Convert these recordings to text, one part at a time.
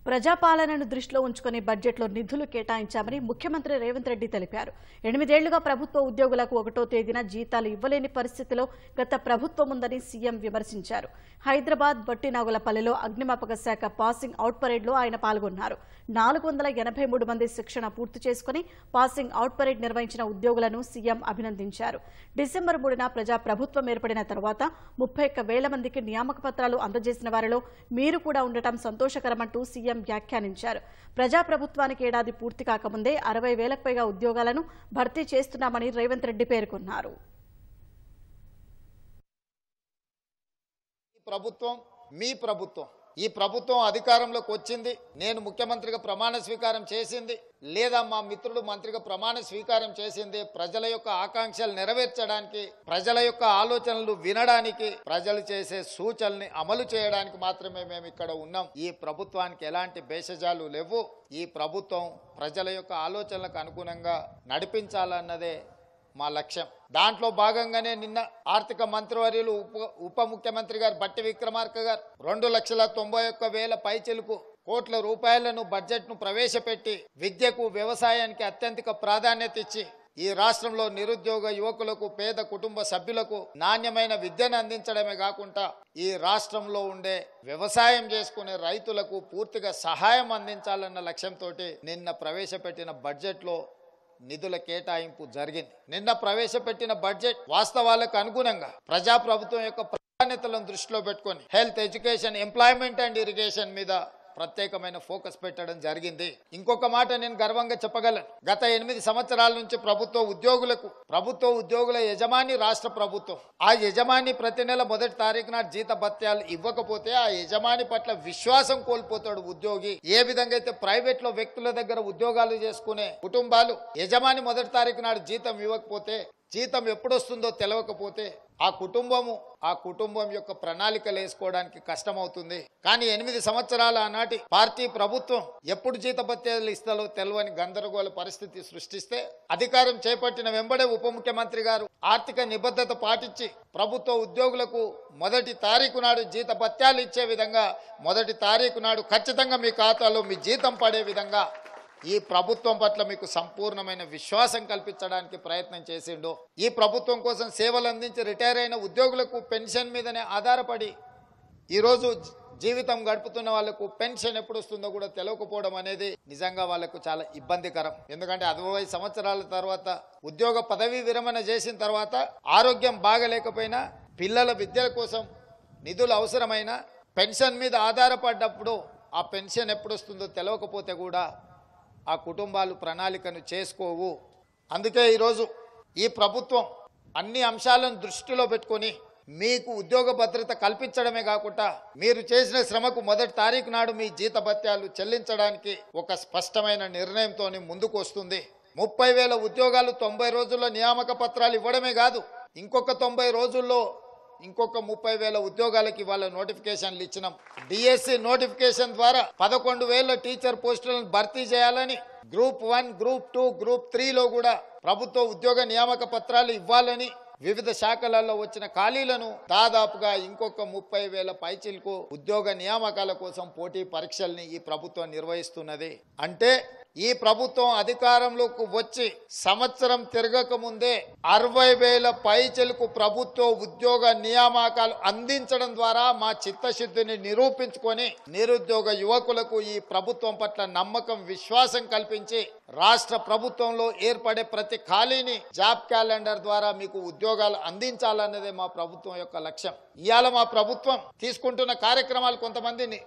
ప్రజాపాలనను దృష్టిలో ఉంచుకుని బడ్జెట్లో నిధులు కేటాయించామని ముఖ్యమంత్రి రేవంత్ రెడ్డి తెలిపారు. 8 ఏళ్లుగా ప్రభుత్వ ఉద్యోగులకు 1వ తేదీన జీతాలు ఇవ్వలేని పరిస్థితిలో గత ప్రభుత్వం ఉందని సీఎం విమర్శించారు. హైదరాబాద్ బట్టినాగులపల్లిలో అగ్నిమాపక శాఖ పాసింగ్ అవుట్ పరేడ్లో ఆయన పాల్గొన్నారు. 483 మంది శిక్షణ పూర్తి చేసుకుని పాసింగ్ అవుట్ పరేడ్ నిర్వహించిన ఉద్యోగులను సీఎం అభినందించారు. డిసెంబర్ 3న ప్రజాప్రభుత్వం ఏర్పడిన తర్వాత 31,000 మందికి నియామక పత్రాలు అందజేసిన వారిలో మీరు కూడా ఉండటం సంతోషకరమంటూ సీఎం వ్యాఖ్యానించారు. ప్రజాప్రభుత్వానికి ఏడాది పూర్తి కాకముందే 60,000కు పైగా ఉద్యోగాలను భర్తీ చేస్తున్నామని రేవంత్ రెడ్డి పేర్కొన్నారు. ఈ ప్రభుత్వం అధికారంలోకి వచ్చింది, నేను ముఖ్యమంత్రిగా ప్రమాణ స్వీకారం చేసింది, లేదా మా మిత్రుడు మంత్రిగా ప్రమాణ స్వీకారం చేసింది ప్రజల యొక్క ఆకాంక్షలు నెరవేర్చడానికి, ప్రజల యొక్క ఆలోచనలు వినడానికి, ప్రజలు చేసే సూచనల్ని అమలు చేయడానికి మాత్రమే మేము ఇక్కడ ఉన్నాం. ఈ ప్రభుత్వానికి ఎలాంటి భేషజాలు లేవు. ఈ ప్రభుత్వం ప్రజల యొక్క ఆలోచనలకు అనుగుణంగా నడిపించాలన్నదే మా లక్ష్యం. దాంట్లో భాగంగానే నిన్న ఆర్థిక మంత్రివర్యులు ఉప ముఖ్యమంత్రి గారు బట్టి విక్రమార్క గారు 2,91,000 పైచిలుకు కోట్ల రూపాయలను బడ్జెట్ ను ప్రవేశపెట్టి విద్యకు, వ్యవసాయానికి అత్యంత ప్రాధాన్యత ఇచ్చి ఈ రాష్ట్రంలో నిరుద్యోగ యువకులకు, పేద కుటుంబ సభ్యులకు నాణ్యమైన విద్యను అందించడమే కాకుండా ఈ రాష్ట్రంలో ఉండే వ్యవసాయం చేసుకునే రైతులకు పూర్తిగా సహాయం అందించాలన్న లక్ష్యంతో నిన్న ప్రవేశపెట్టిన బడ్జెట్ లో నిధుల కేటాయింపు జరిగింది. నిన్న ప్రవేశపెట్టిన బడ్జెట్ వాస్తవాలకు అనుగుణంగా ప్రజాప్రభుత్వం యొక్క ప్రాధాన్యతలను దృష్టిలో పెట్టుకొని health, education, employment and irrigation మీద ప్రత్యేకమైన ఫోకస్ పెట్టడం జరిగింది. ఇంకొక మాట నేను గర్వంగా చెప్పగలను. గత 8 సంవత్సరాల నుంచి ప్రభుత్వ ఉద్యోగుల యజమాని రాష్ట్ర ప్రభుత్వం. ఆ యజమాని ప్రతి నెల 1వ తారీఖు నాడు జీత భత్యాలు ఇవ్వకపోతే ఆ యజమాని పట్ల విశ్వాసం కోల్పోతాడు ఉద్యోగి. ఏ విధంగా అయితే ప్రైవేట్ లో వ్యక్తుల దగ్గర ఉద్యోగాలు చేసుకునే కుటుంబాలు యజమాని 1వ తారీఖు నాడు జీతం ఇవ్వకపోతే, జీతం ఎప్పుడొస్తుందో తెలవకపోతే ఆ కుటుంబం యొక్క ప్రణాళికలు వేసుకోవడానికి కష్టమవుతుంది. కానీ 8 సంవత్సరాల ఆనాటి పార్టీ ప్రభుత్వం ఎప్పుడు జీతభత్యాలు ఇస్తాలో తెలియని గందరగోళ పరిస్థితి సృష్టిస్తే అధికారం చేపట్టిన వెంబడే ఉప ముఖ్యమంత్రి గారు ఆర్థిక నిబద్ధత పాటించి ప్రభుత్వ ఉద్యోగులకు 1వ తారీఖు నాడు జీతభత్యాలు ఇచ్చే విధంగా 1వ తారీఖు నాడు ఖచ్చితంగా మీ ఖాతాలో మీ జీతం పడే విధంగా ఈ ప్రభుత్వం పట్ల మీకు సంపూర్ణమైన విశ్వాసం కల్పించడానికి ప్రయత్నం చేసిండు. ఈ ప్రభుత్వం కోసం సేవలు అందించి రిటైర్ అయిన ఉద్యోగులకు పెన్షన్ మీదనే ఆధారపడి ఈరోజు జీవితం గడుపుతున్న వాళ్లకు పెన్షన్ ఎప్పుడు వస్తుందో కూడా తెలియకపోవడం అనేది నిజంగా వాళ్లకు చాలా ఇబ్బందికరం. ఎందుకంటే 60 సంవత్సరాల తర్వాత ఉద్యోగ పదవీ విరమణ చేసిన తర్వాత ఆరోగ్యం బాగలేకపోయినా, పిల్లల విద్యల కోసం నిధులు అవసరమైన, పెన్షన్ మీద ఆధారపడ్డప్పుడు ఆ పెన్షన్ ఎప్పుడు వస్తుందో తెలియకపోతే కూడా ఆ కుటుంబాలు ప్రణాళికను చేసుకోవు. అందుకే ఈరోజు ఈ ప్రభుత్వం అన్ని అంశాలను దృష్టిలో పెట్టుకొని మీకు ఉద్యోగ భద్రత కల్పించడమే కాకుండా మీరు చేసిన శ్రమకు 1వ తారీఖు నాడు మీ జీతభత్యాలు చెల్లించడానికి ఒక స్పష్టమైన నిర్ణయంతో ముందుకు వస్తుంది. 30,000 ఉద్యోగాలు 90 రోజుల్లో నియామక పత్రాలు ఇవ్వడమే కాదు, ఇంకొక 90 రోజుల్లో ఇంకొక 30,000 ఉద్యోగాలకి వాళ్ళ నోటిఫికేషన్లు ఇచ్చినాం. డిఎస్సి నోటిఫికేషన్ ద్వారా 11,000 టీచర్ పోస్టులను భర్తీ చేయాలని, గ్రూప్ 1, గ్రూప్ 2, గ్రూప్ 3లో కూడా ప్రభుత్వ ఉద్యోగ నియామక పత్రాలు ఇవ్వాలని, వివిధ శాఖలలో వచ్చిన ఖాళీలను దాదాపుగా ఇంకొక 30,000 పైచిలకు ఉద్యోగ నియామకాల కోసం పోటీ పరీక్షల్ని ఈ ప్రభుత్వం నిర్వహిస్తున్నది. అంటే ఈ ప్రభుత్వం అధికారంలోకి వచ్చి సంవత్సరం తిరగక ముందే 60,000 పైచిలకు ప్రభుత్వ ఉద్యోగ నియామకాలు అందించడం ద్వారా మా చిత్తశుద్ధిని నిరూపించుకొని నిరుద్యోగ యువకులకు ఈ ప్రభుత్వం పట్ల నమ్మకం, విశ్వాసం కల్పించి రాష్ట్ర ప్రభుత్వంలో ఏర్పడే ప్రతి ఖాళీని జాబ్ క్యాలెండర్ ద్వారా మీకు ఉద్యోగాలు అందించాలన్నదే మా ప్రభుత్వం యొక్క లక్ష్యం. ఇవాళ మా ప్రభుత్వం తీసుకుంటున్న కార్యక్రమాలు కొంతమందిని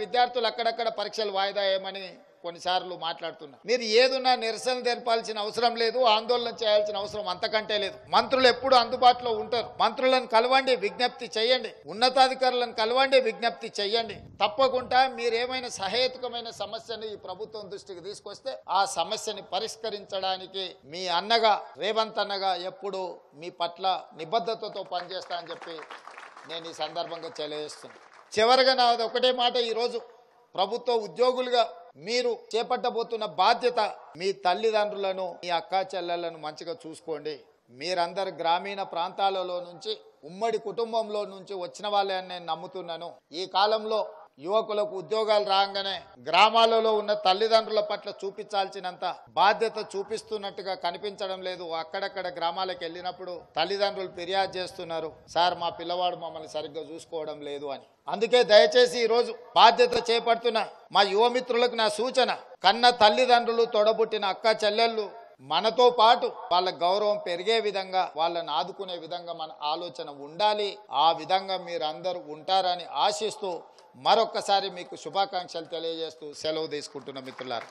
విద్యార్థులు అక్కడక్కడ పరీక్షలు వాయిదా వేయమని కొన్నిసార్లు మాట్లాడుతున్నారు. మీరు ఏదున్నా నిరసన తెలపాల్సిన అవసరం లేదు, ఆందోళన చేయాల్సిన అవసరం అంతకంటే లేదు. మంత్రులు ఎప్పుడు అందుబాటులో ఉంటారు. మంత్రులను కలవండి, విజ్ఞప్తి చేయండి. ఉన్నతాధికారులను కలవండి, విజ్ఞప్తి చేయండి. తప్పకుండా మీరేమైనా సహేతుకమైన సమస్యను ఈ ప్రభుత్వం దృష్టికి తీసుకొస్తే ఆ సమస్యని పరిష్కరించడానికి మీ అన్నగా, రేవంత్ అన్నగా ఎప్పుడు మీ పట్ల నిబద్ధతతో పనిచేస్తా అని చెప్పి నేను ఈ సందర్భంగా తెలియజేస్తున్నాను. చివరిగా నాది ఒకటే మాట. ఈరోజు ప్రభుత్వ ఉద్యోగులుగా మీరు చేపట్టబోతున్న బాధ్యత మీ తల్లిదండ్రులను, మీ అక్కా చెల్లెలను మంచిగా చూసుకోండి. మీరందరు గ్రామీణ ప్రాంతాలలో నుంచి, ఉమ్మడి కుటుంబంలో నుంచి వచ్చిన వాళ్ళే అని నేను నమ్ముతున్నాను. ఈ కాలంలో యువకులకు ఉద్యోగాలు రాగానే గ్రామాలలో ఉన్న తల్లిదండ్రుల పట్ల చూపించాల్సినంత బాధ్యత చూపిస్తున్నట్టుగా కనిపించడం లేదు. అక్కడక్కడ గ్రామాలకు వెళ్ళినప్పుడు తల్లిదండ్రులు ఫిర్యాదు చేస్తున్నారు, సార్ మా పిల్లవాడు మమ్మల్ని సరిగ్గా చూసుకోవడం లేదు అని. అందుకే దయచేసి ఈరోజు బాధ్యత చేపడుతున్న మా యువమిత్రులకు నా సూచన, కన్న తల్లిదండ్రులు, తొడబుట్టిన అక్క చెల్లెళ్ళు మనతో పాటు వాళ్ళ గౌరవం పెరిగే విధంగా, వాళ్ళని ఆదుకునే విధంగా మన ఆలోచన ఉండాలి. ఆ విధంగా మీరు అందరూ ఉంటారని ఆశిస్తూ మరొక్కసారి మీకు శుభాకాంక్షలు తెలియజేస్తూ సెలవు తీసుకుంటున్న మిత్రులారా.